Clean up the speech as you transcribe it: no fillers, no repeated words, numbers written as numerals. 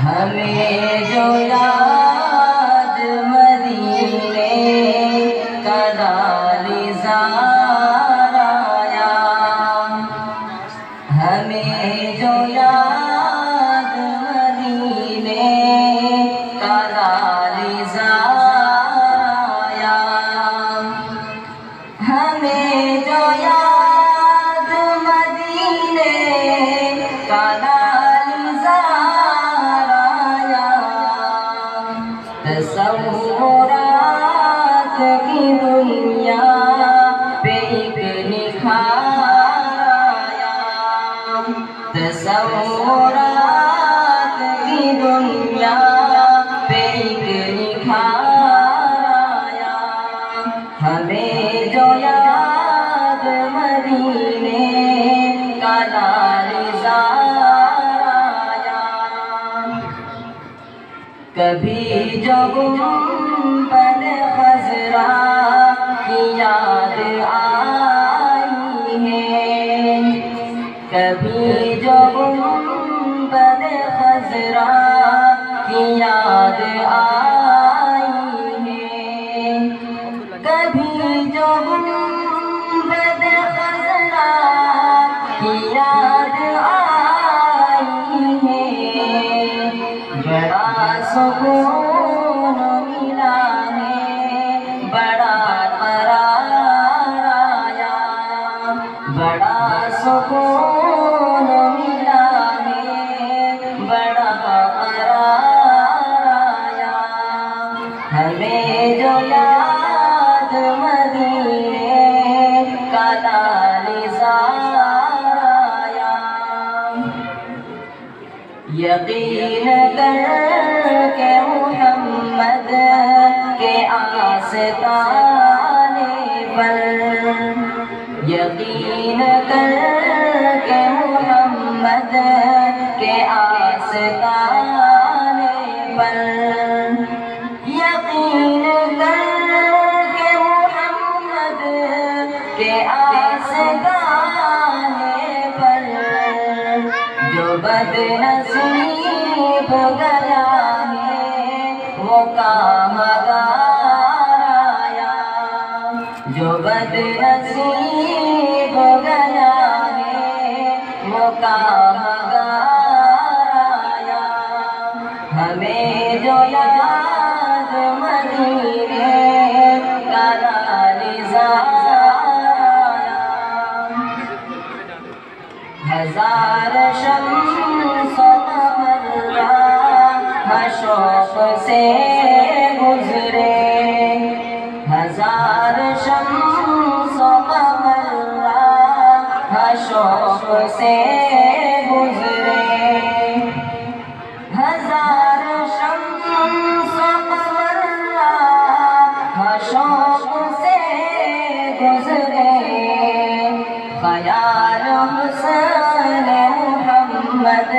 ہمیں جو یاد مدینے کا دالزار آیا، ہمیں جو یاد مدینے کا دالزار آیا، ہمیں جو یاد مدینے کا تصورات کی دنیا پہ ایک نکھار آیا، تصورات کی دنیا پہ ایک نکھار آیا، ہمیں جو یاد مدینے کا دالزار آیا۔ کبھی جو گنبد خضرا کی یاد آئی ہے، کبھی جو گنبد خضرا کی یاد آئی ہے، کبھی جو گنبد خضرا کی یاد آئی ہے، بڑا سکون ملا ہے، بڑا قرار آیا، بڑا سکون ملا ہے، بڑا قرار آیا، ہمیں جو یاد مدینے کا دالزار آیا۔ یقین کر کے محمد کے آستانے پر، یقین کر کے محمد کے آستانے پر، یقین کر کے محمد کے آستانے پر، جو بد نصیب گیا ہے وہ کامگار آیا، جو بد نصیب گیا ہے وہ کامگار آیا، ہمیں جو یاد مدینے کا دالزار آیا۔ ہزار شمس و قمر شوق سے گزرے، ہزار شمس و قمر شوق سے گزرے، ہزار شمس و قمر شوق سے گزرے، خیال حسن محمد